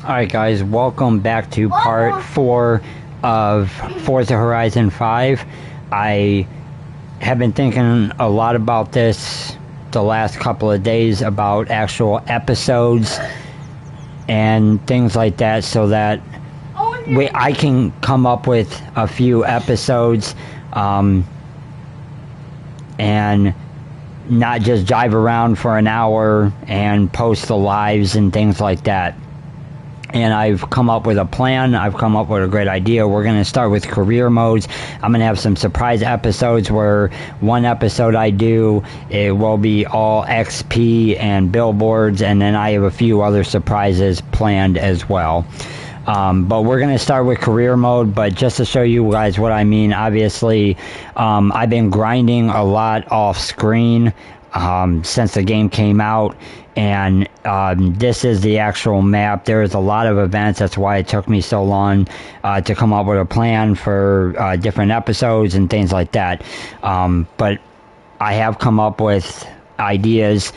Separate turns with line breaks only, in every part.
Alright guys, welcome back to part 4 of Forza Horizon 5. I have been thinking a lot about this the last couple of days, about actual episodes and things like that, so that I can come up with a few episodes and not just drive around for an hour and post the lives and things like that. And I've come up with a plan. I've come up with a great idea. We're going to start with career modes. I'm going to have some surprise episodes where one episode I do, it will be all XP and billboards, and then I have a few other surprises planned as well. But we're going to start with career mode, but just to show you guys what I mean, obviously, I've been grinding a lot off screen since the game came out, and this is the actual map. There is a lot of events. That's why it took me so long to come up with a plan for different episodes and things like that. But I have come up with ideas.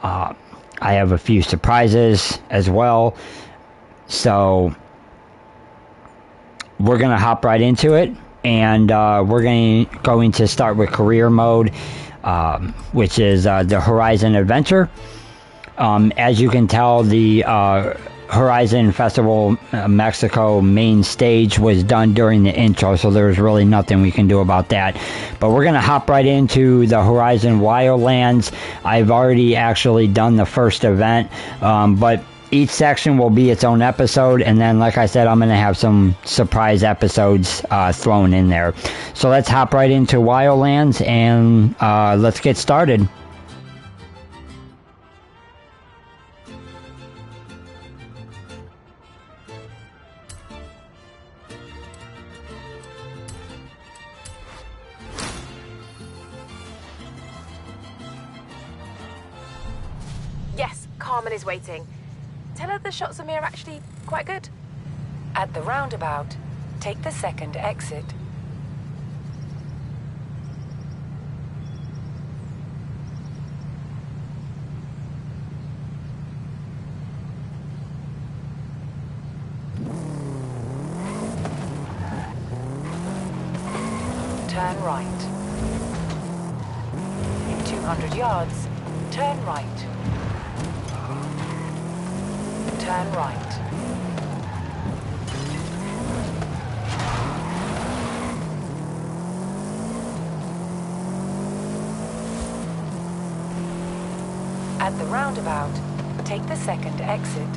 I have a few surprises as well. So we're going to hop right into it, and we're going to start with career mode, which is the Horizon Adventure. As you can tell, the Horizon Festival Mexico main stage was done during the intro, so there's really nothing we can do about that. But we're going to hop right into the Horizon Wildlands. I've already actually done the first event, but each section will be its own episode, and then, like I said, I'm going to have some surprise episodes thrown in there. So let's hop right into Wildlands, and let's get started.
Yes, Carmen is waiting. Tell her the shots of me are actually quite good.
At the roundabout, take the second exit. Turn right. In 200 yards, turn right. Turn right. At the roundabout, take the second exit.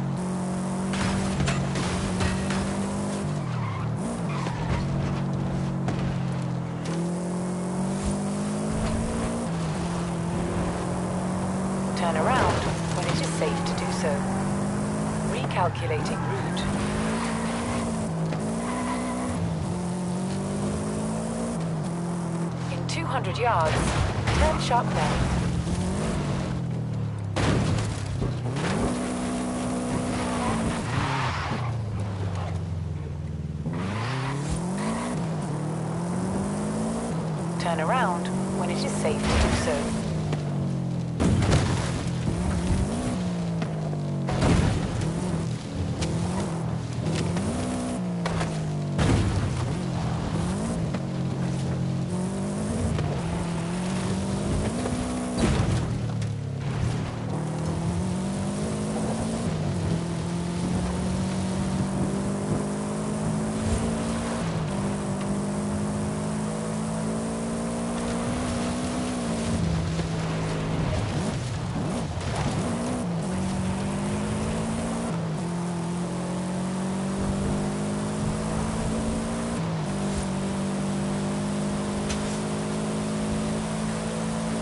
Turn around when it is safe to do so. Recalculating route. In 200 yards, turn sharp left. Turn around when it is safe to do so.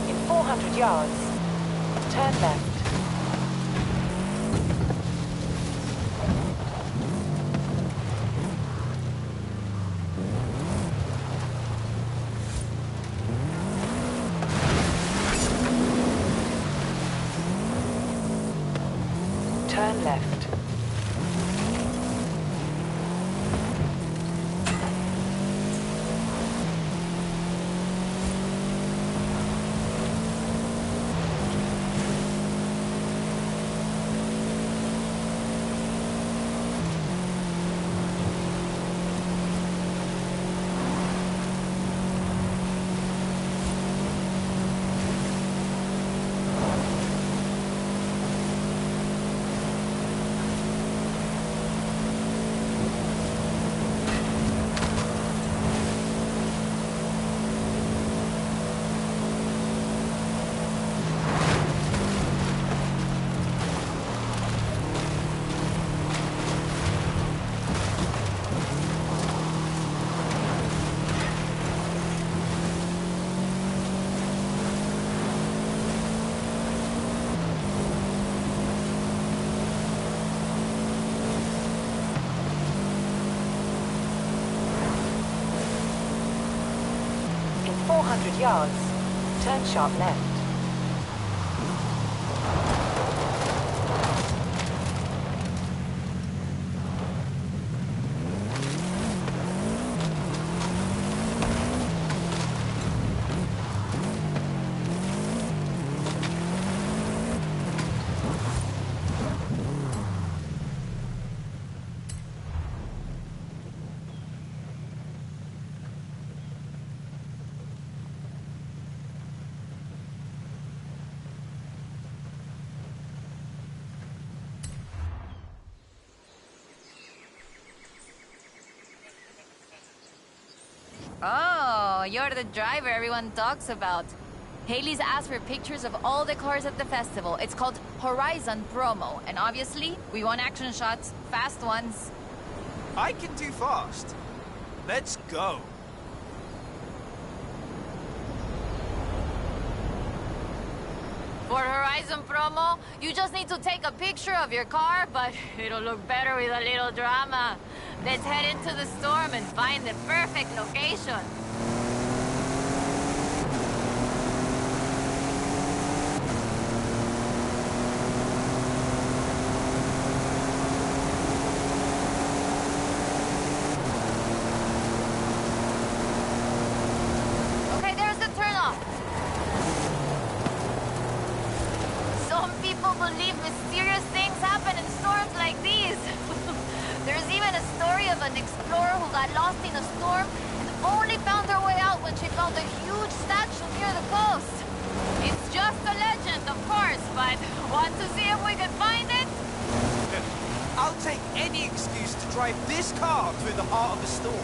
In 400 yards, turn left. Turn left. 200 yards. Turn sharp left.
Oh, you're the driver everyone talks about. Haley's asked for pictures of all the cars at the festival. It's called Horizon Promo, and obviously, we want action shots, fast ones.
I can do fast. Let's go.
For Horizon Promo, you just need to take a picture of your car, but it'll look better with a little drama. Let's head into the storm and find the perfect location. Okay, there's the turnoff. Some people believe mysterious things happen in storms like these. There's even a story of an explorer who got lost in a storm and only found her way out when she found a huge statue near the coast. It's just a legend, of course, but want to see if we can find it?
I'll take any excuse to drive this car through the heart of the storm.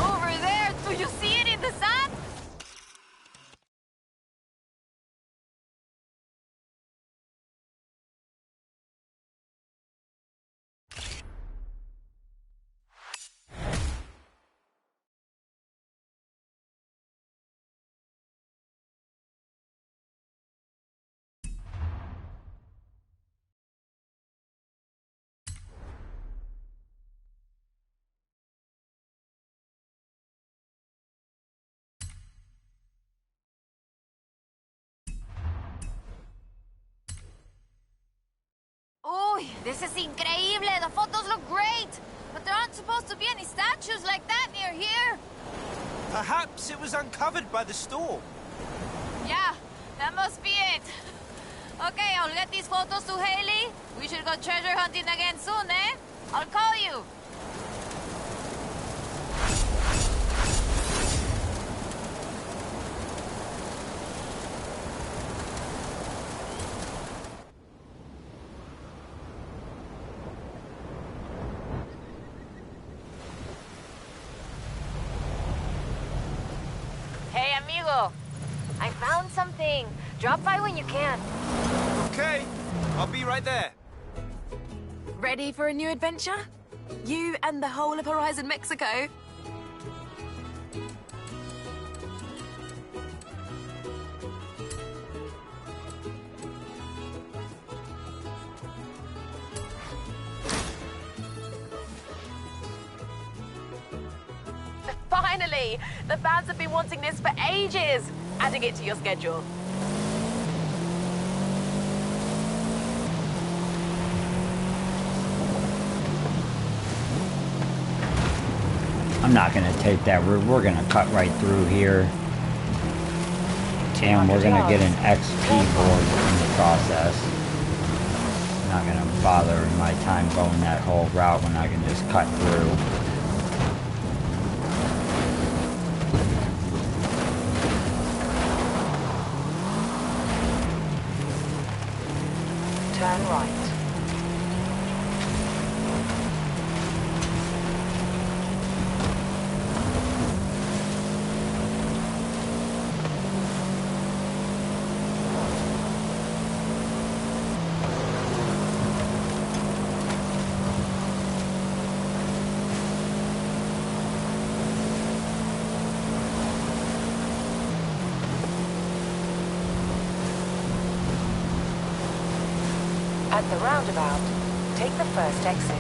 Over there, do you see it in the sun? Uy, this is increíble. The photos look great. But there aren't supposed to be any statues like that near here.
Perhaps it was uncovered by the storm.
Yeah, that must be it. Okay, I'll get these photos to Haley. We should go treasure hunting again soon, eh? I'll call you. Hey, amigo. I found something. Drop by when you can.
Okay, I'll be right there.
Ready for a new adventure? You and the whole of Horizon Mexico? Finally! The fans have been wanting this for ages. Adding it to your schedule.
I'm not gonna take that route. We're gonna cut right through here. And we're gonna get an XP board in the process. I'm not gonna bother my time going that whole route when I can just cut through.
Turn right. At the roundabout, take the first exit.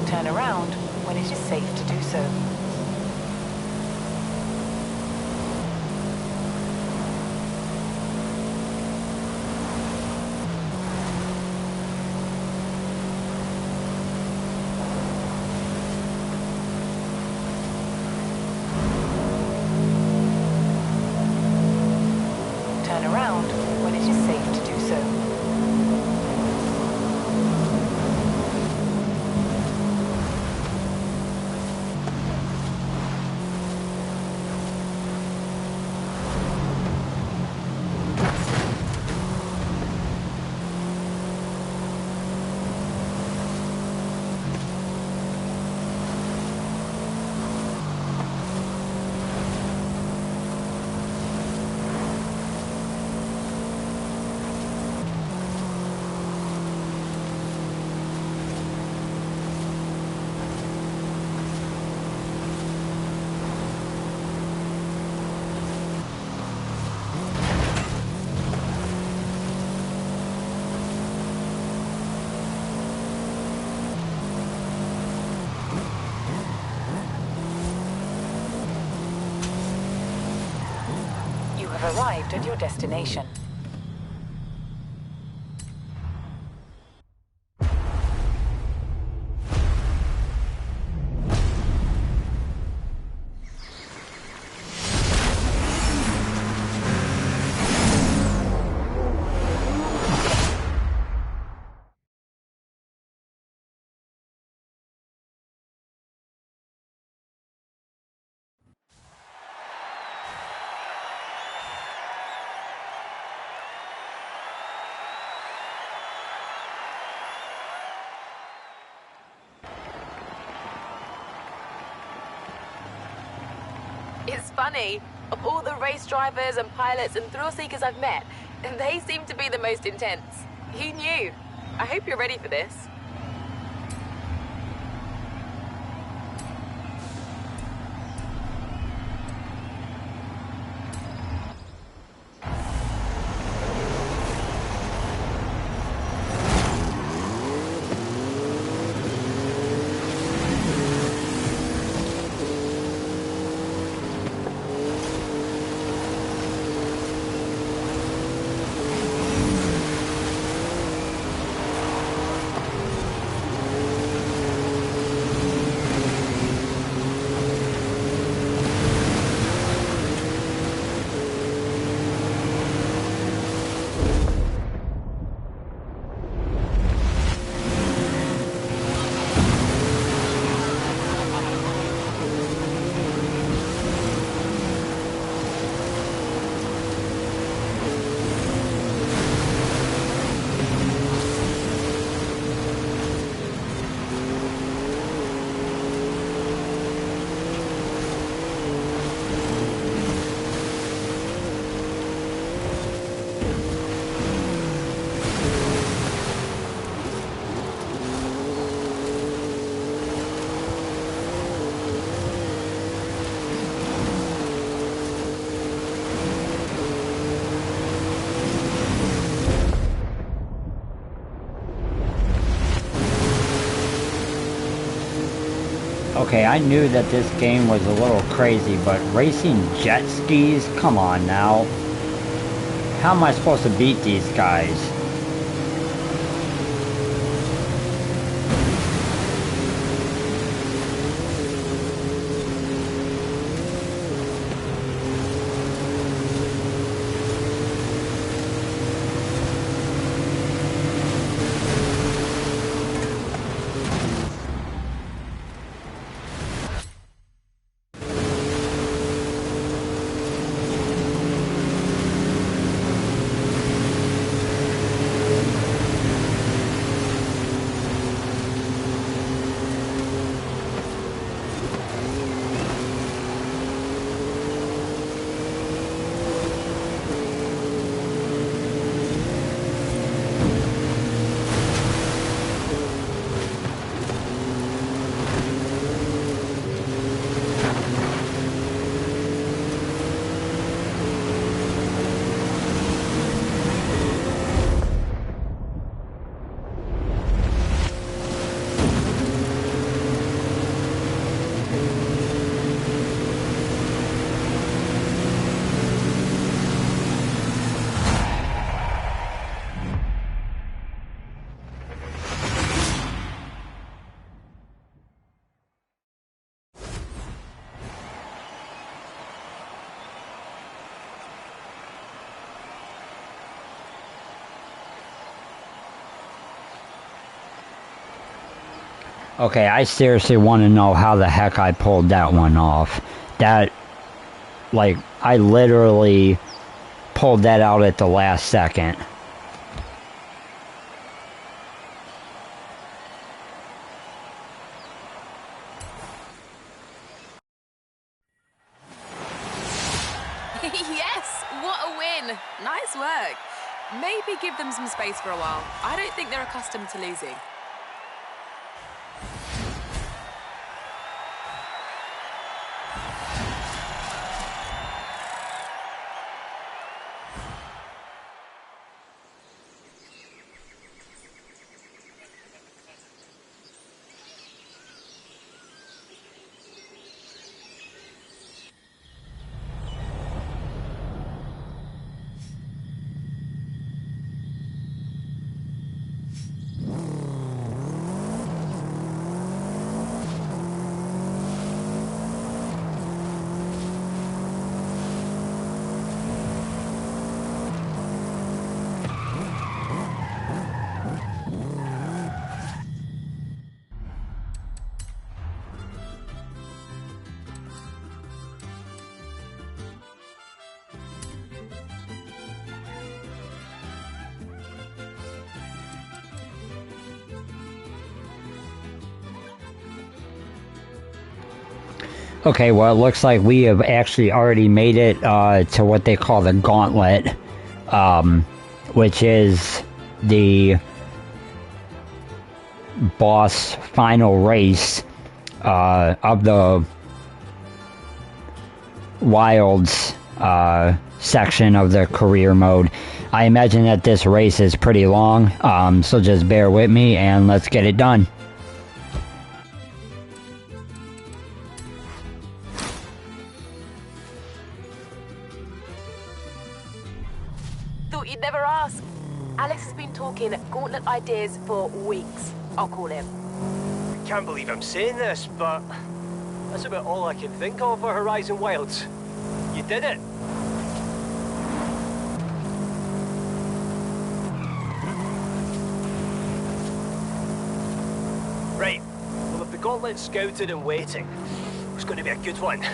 Turn around when it is safe to do so. Turn around when it is safe to do so. You have arrived at your destination.
It's funny, of all the race drivers and pilots and thrill seekers I've met, they seem to be the most intense. Who knew? I hope you're ready for this.
Okay, I knew that this game was a little crazy, but racing jet skis? Come on now. How am I supposed to beat these guys? Okay, I seriously want to know how the heck I pulled that one off. That, like, I literally pulled that out at the last second.
Yes! What a win! Nice work. Maybe give them some space for a while. I don't think they're accustomed to losing.
Okay, well, it looks like we have actually already made it to what they call the gauntlet, which is the boss final race of the WILDS section of the career mode. I imagine that this race is pretty long, so just bear with me and let's get it done.
Thought you'd never ask. Alex has been talking gauntlet ideas for weeks, I'll call him.
Can't believe I'm saying this, but that's about all I can think of for Horizon Wilds. You did it! Right, well if the gauntlet's scouted and waiting, it's going to be a good one.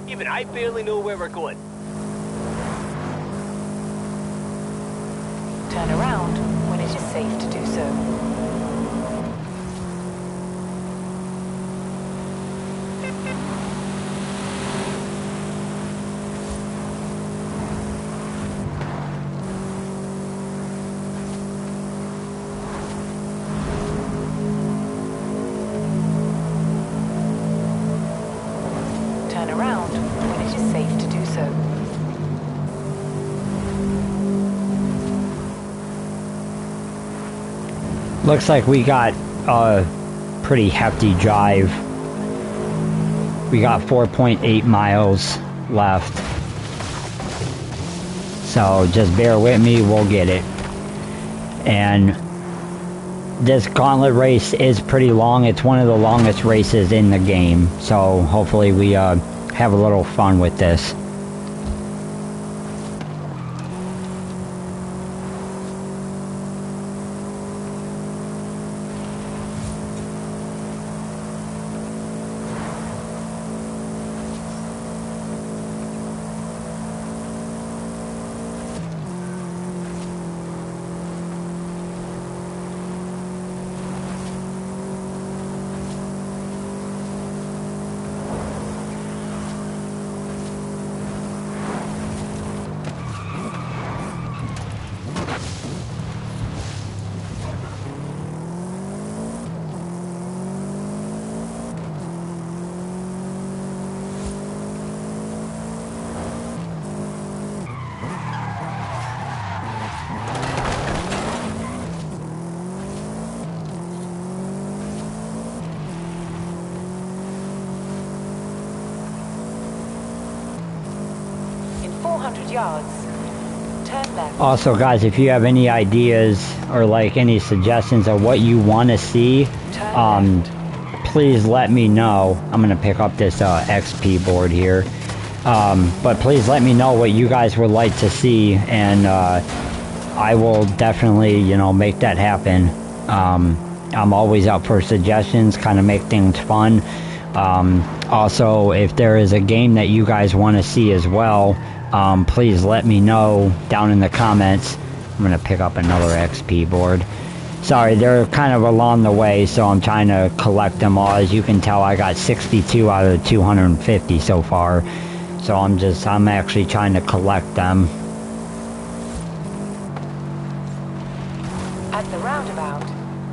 Even I barely know where we're going.
Turn around when it is safe to do so. Turn around when it is safe to do so.
Looks like we got a pretty hefty drive We got 4.8 miles left. So just bear with me, we'll get it. And this gauntlet race is pretty long. It's one of the longest races in the game. So hopefully we have a little fun with this.
In 400 yards, turn left.
Also, guys, if you have any ideas or like any suggestions of what you want to see, please let me know. I'm gonna pick up this XP board here, but please let me know what you guys would like to see, and I will definitely, you know, make that happen. I'm always up for suggestions, kind of make things fun. Also, if there is a game that you guys want to see as well, please let me know down in the comments. I'm gonna pick up another XP board. Sorry, they're kind of along the way, so I'm trying to collect them all. As you can tell, I got 62 out of the 250 so far. So I'm actually trying to collect them.
At the roundabout,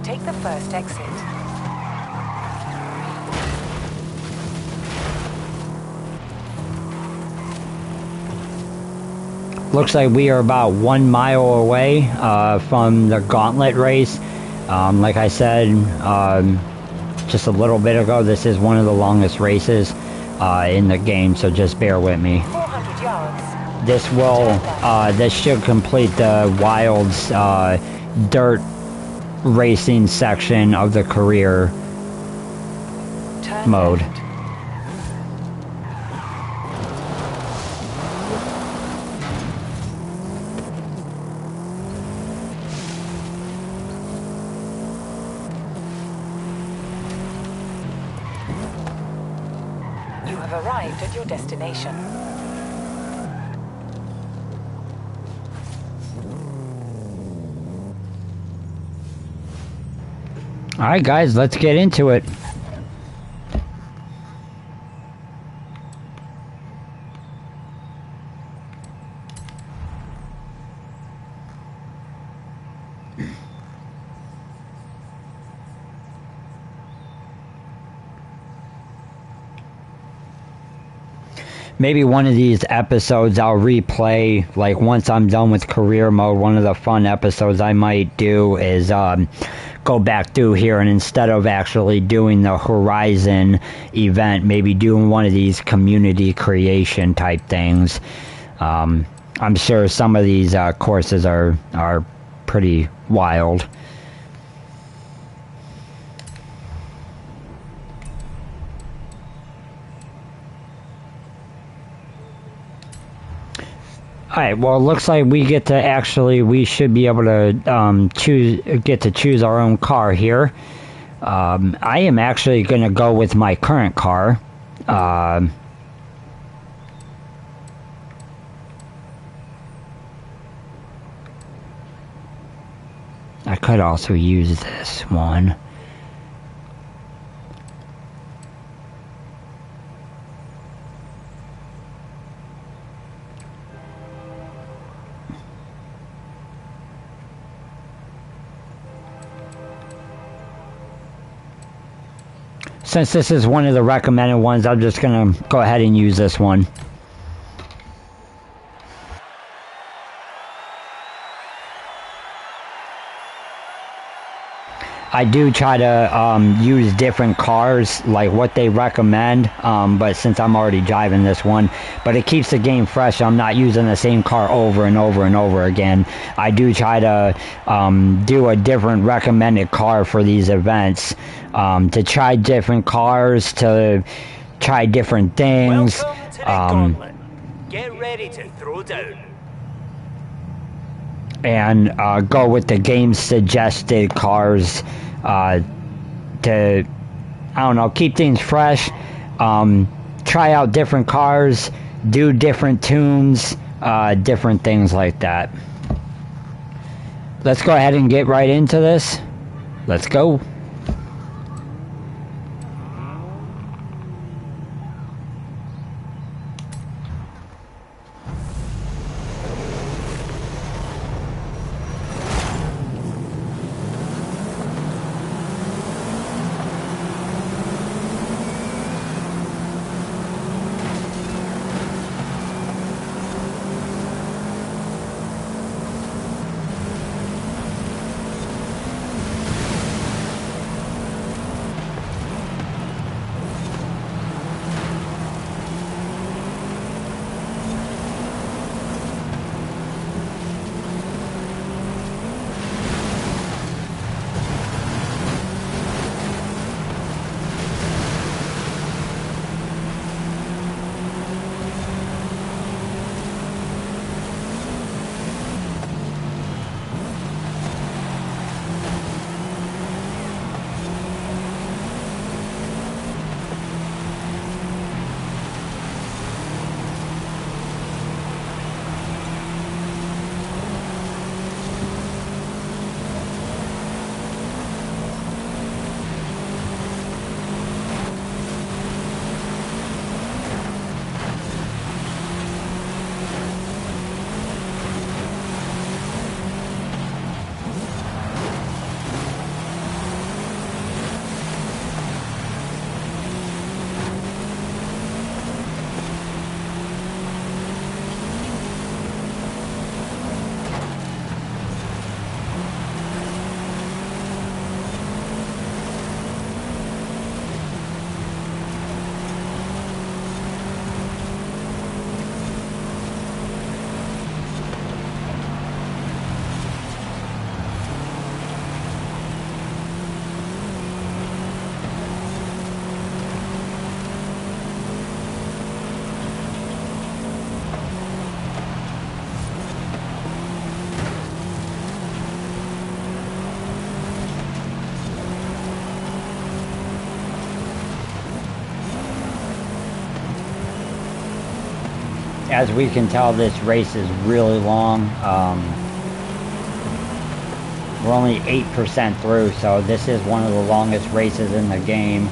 take the first exit.
Looks like we are about 1 mile away from the gauntlet race. Like I said just a little bit ago, this is one of the longest races in the game, so just bear with me.
400 yards.
This should complete the WILDS dirt racing section of the career
Turn
mode.
left. You have arrived at your destination.
Alright guys, let's get into it. Maybe one of these episodes I'll replay, like once I'm done with career mode. One of the fun episodes I might do is go back through here, and instead of actually doing the Horizon event, maybe doing one of these community creation type things. I'm sure some of these courses are pretty wild. Alright, well, it looks like we get to we should be able to choose our own car here. I am actually going to go with my current car. I could also use this one. Since this is one of the recommended ones, I'm just going to go ahead and use this one. I do try to use different cars, like what they recommend, but since I'm already driving this one, but it keeps the game fresh. I'm not using the same car over and over and over again. I do try to do a different recommended car for these events, to try different cars, to try different things.
Welcome to the gauntlet. Get ready to throw down.
And go with the game suggested cars to, I don't know, keep things fresh, try out different cars, do different tunes, different things like that. Let's go ahead and get right into this. Let's go. As we can tell, this race is really long. We're only 8% through, so this is one of the longest races in the game.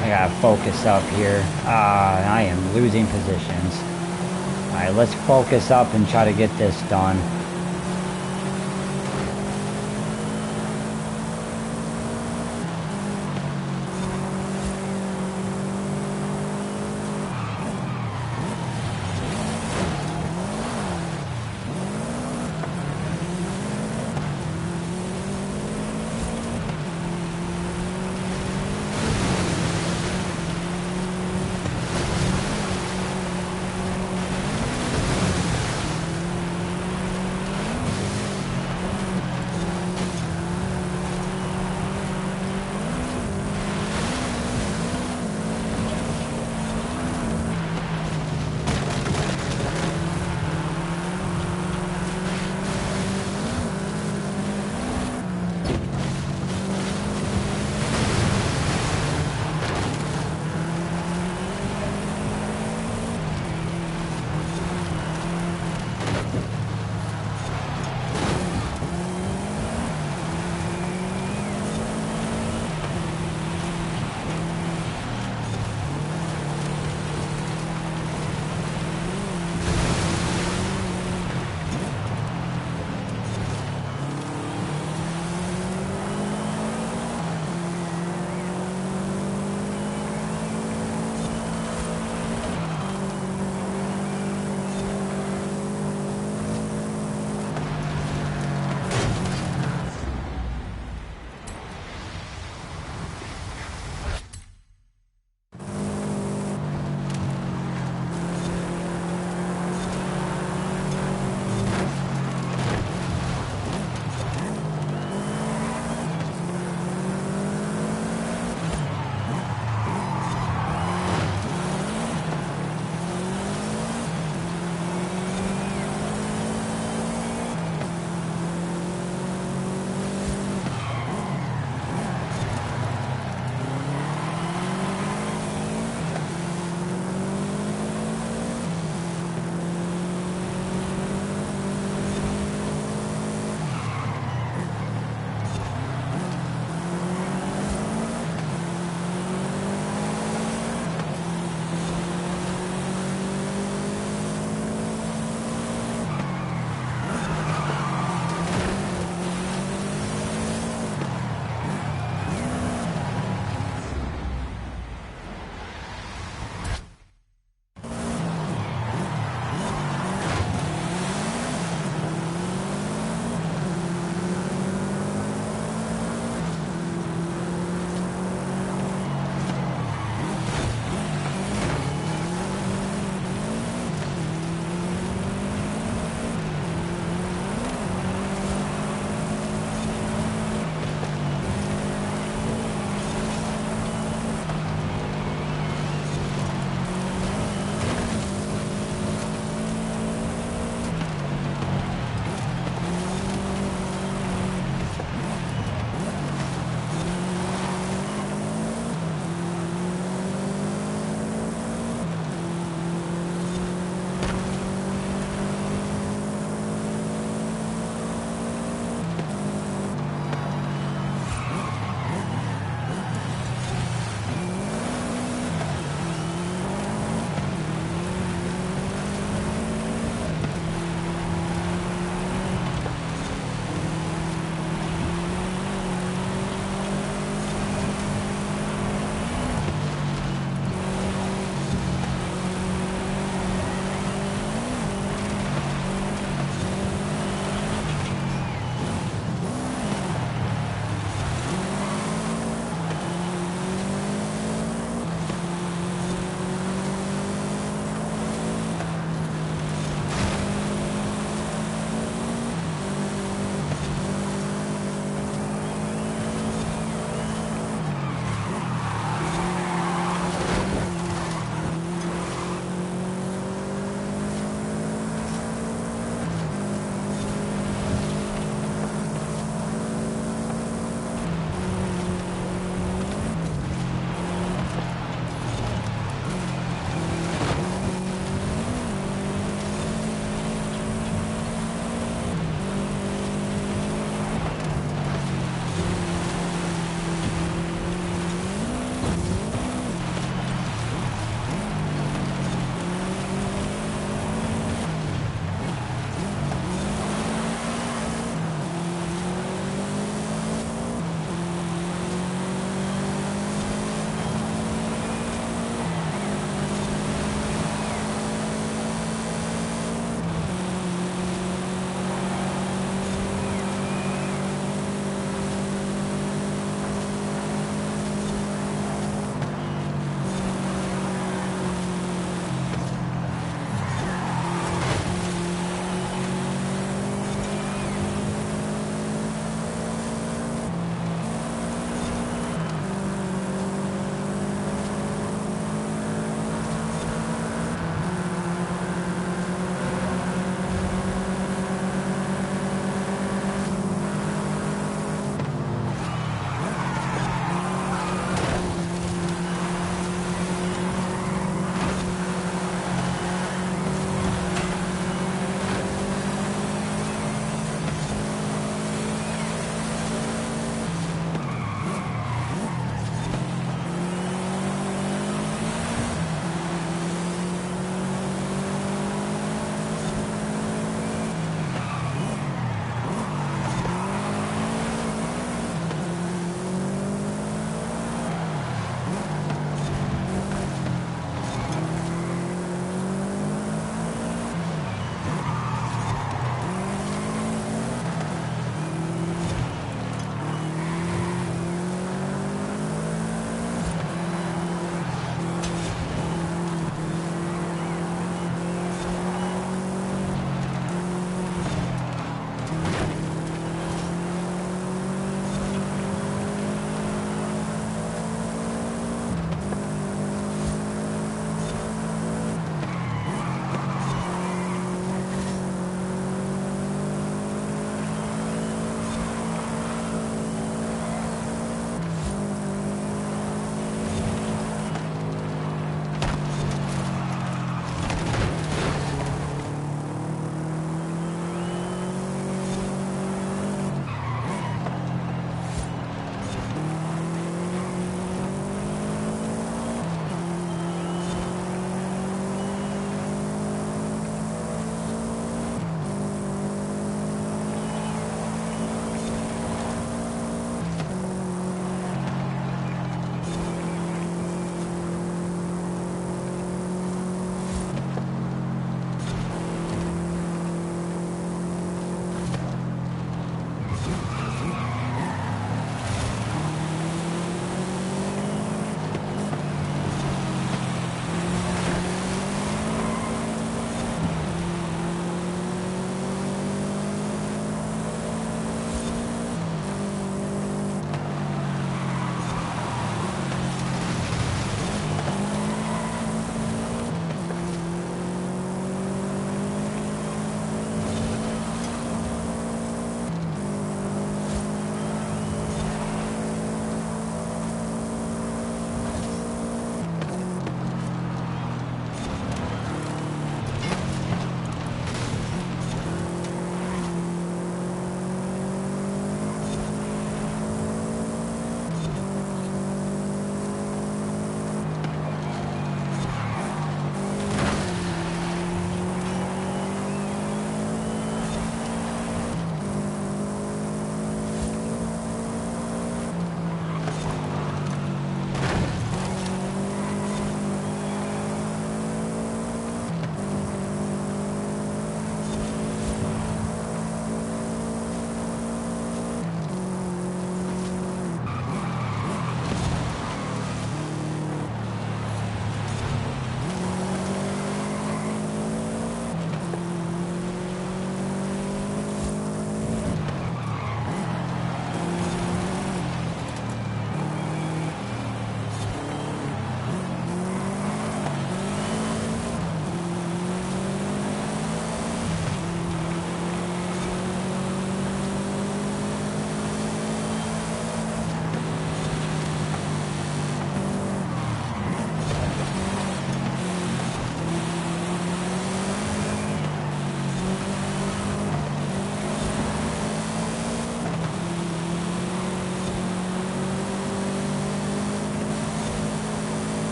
I gotta focus up here. I am losing positions. Alright, let's focus up and try to get this done.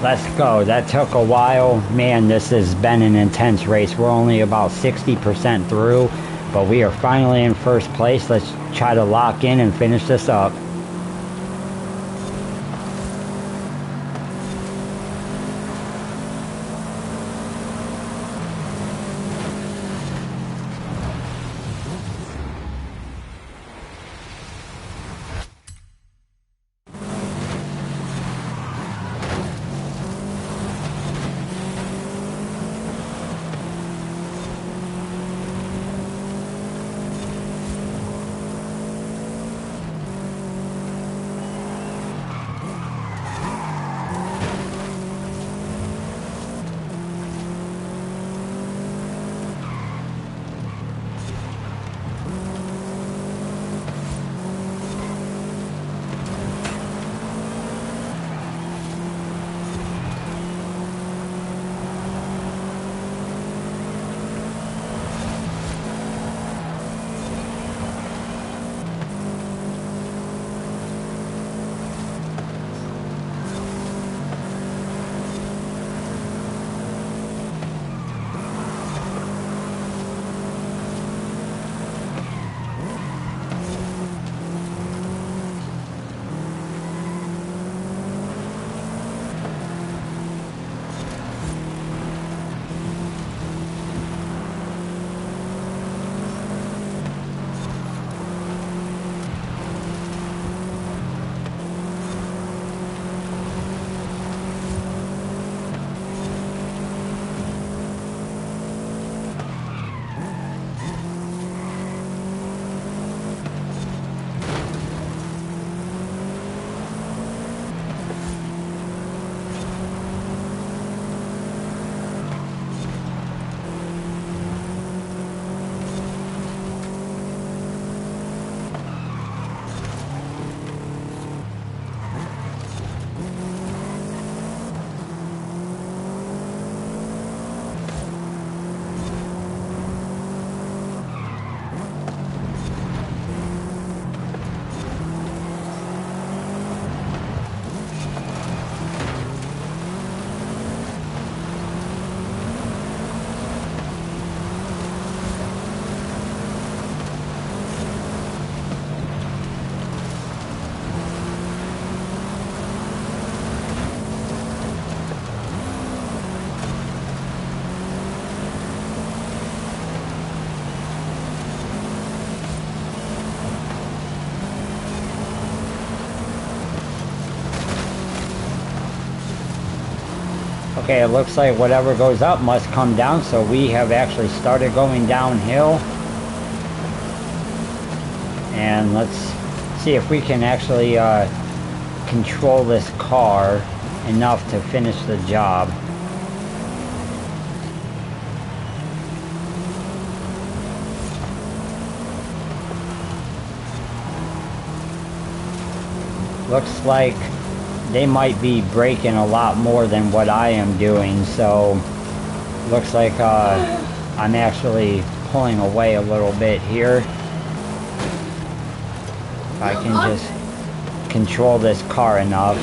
Let's go. That took a while. Man, this has been an intense race. We're only about 60% through, but we are finally in first place. Let's try to lock in and finish this up. Okay, it looks like whatever goes up must come down, so we have actually started going downhill. And let's see if we can actually control this car enough to finish the job. Looks like they might be braking a lot more than what I am doing, so looks like I'm actually pulling away a little bit here. If I can just control this car enough.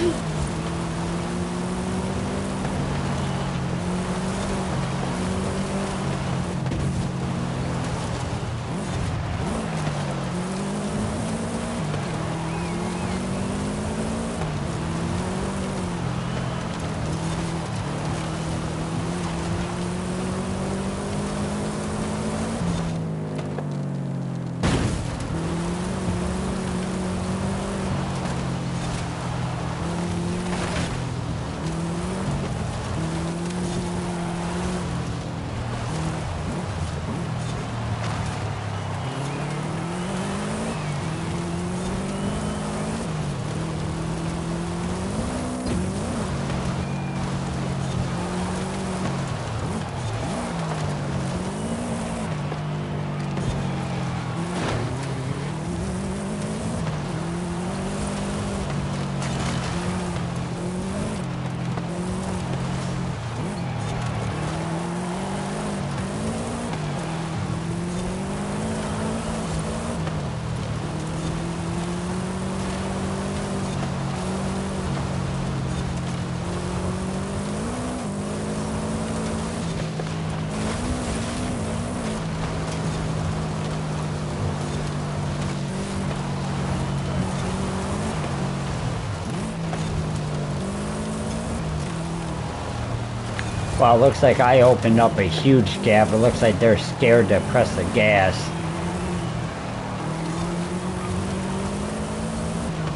Well, it looks like I opened up a huge gap. It looks like they're scared to press the gas.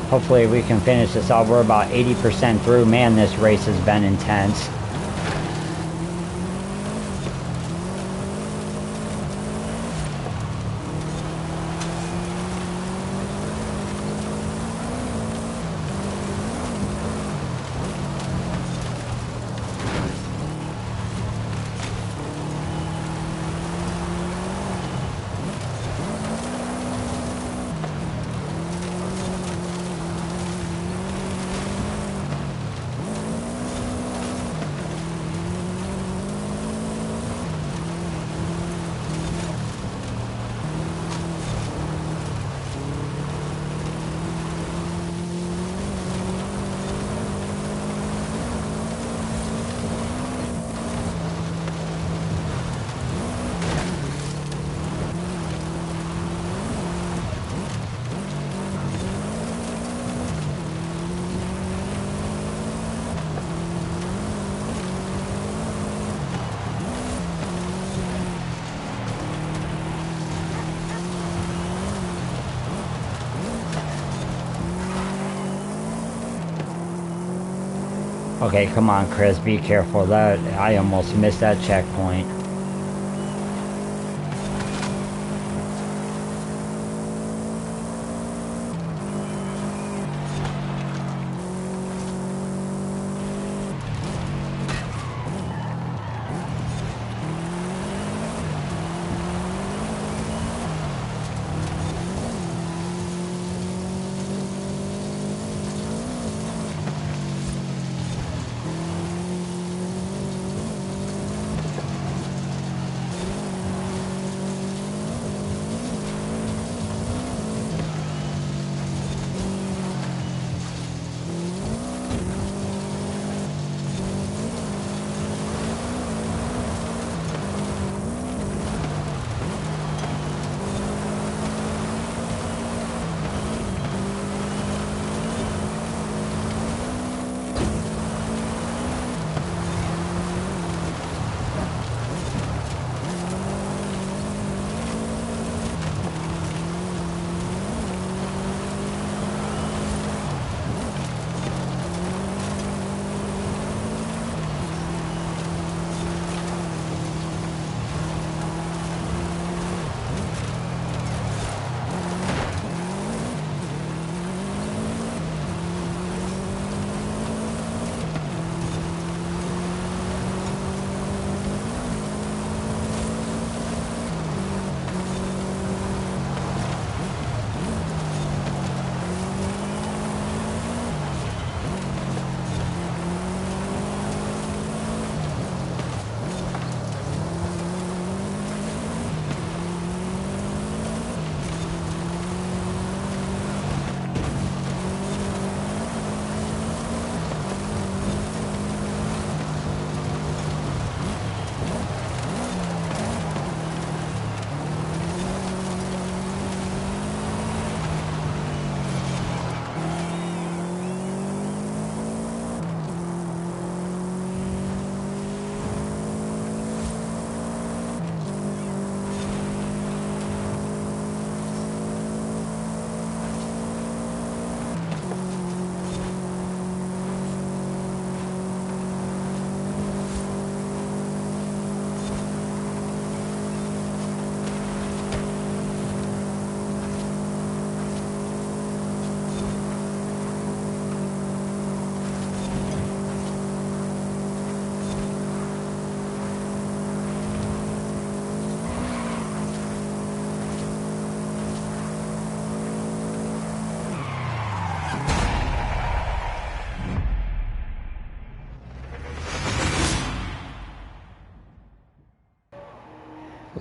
Hopefully we can finish this off. We're about 80% through. Man, this race has been intense. Okay, come on, Chris, be careful. That I almost missed that checkpoint.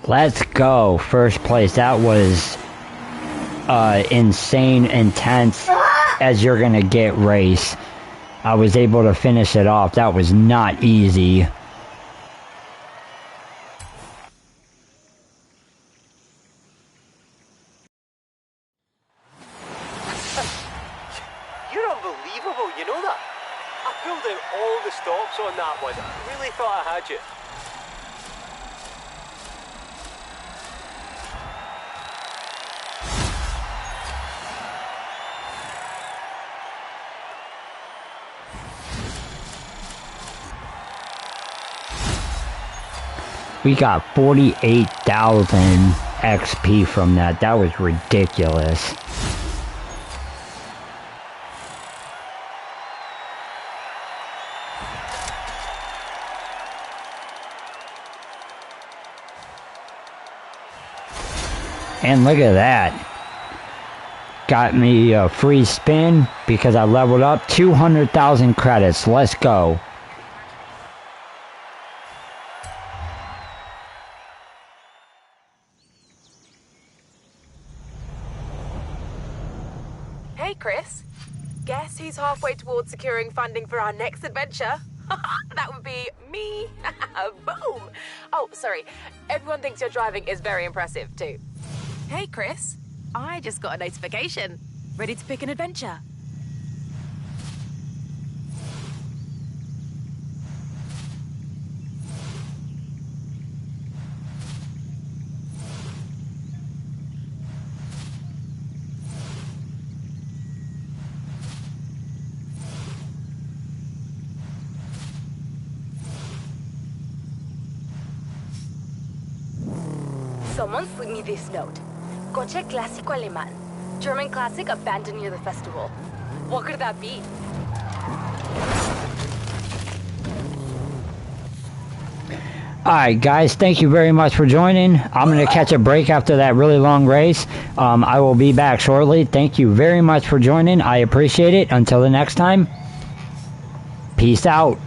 Let's go. First place. That was insane, intense as you're gonna get race. I was able to finish it off. That was not easy.
You're unbelievable, you know that? I pulled out all the stops on that one. Really really thought I had you.
We got 48,000 XP from that. That was ridiculous. And look at that. Got me a free spin because I leveled up. 200,000 credits. Let's go.
Hey, Chris. Guess who's halfway towards securing funding for our next adventure? That would be me. Boom. Oh, sorry. Everyone thinks your driving is very impressive, too. Hey, Chris. I just got a notification. Ready to pick an adventure?
Someone slid me this note. Coche clásico alemán. German classic abandoned near the festival. What could that be?
Alright guys, thank you very much for joining. I'm going to catch a break after that really long race. I will be back shortly. Thank you very much for joining. I appreciate it. Until the next time, peace out.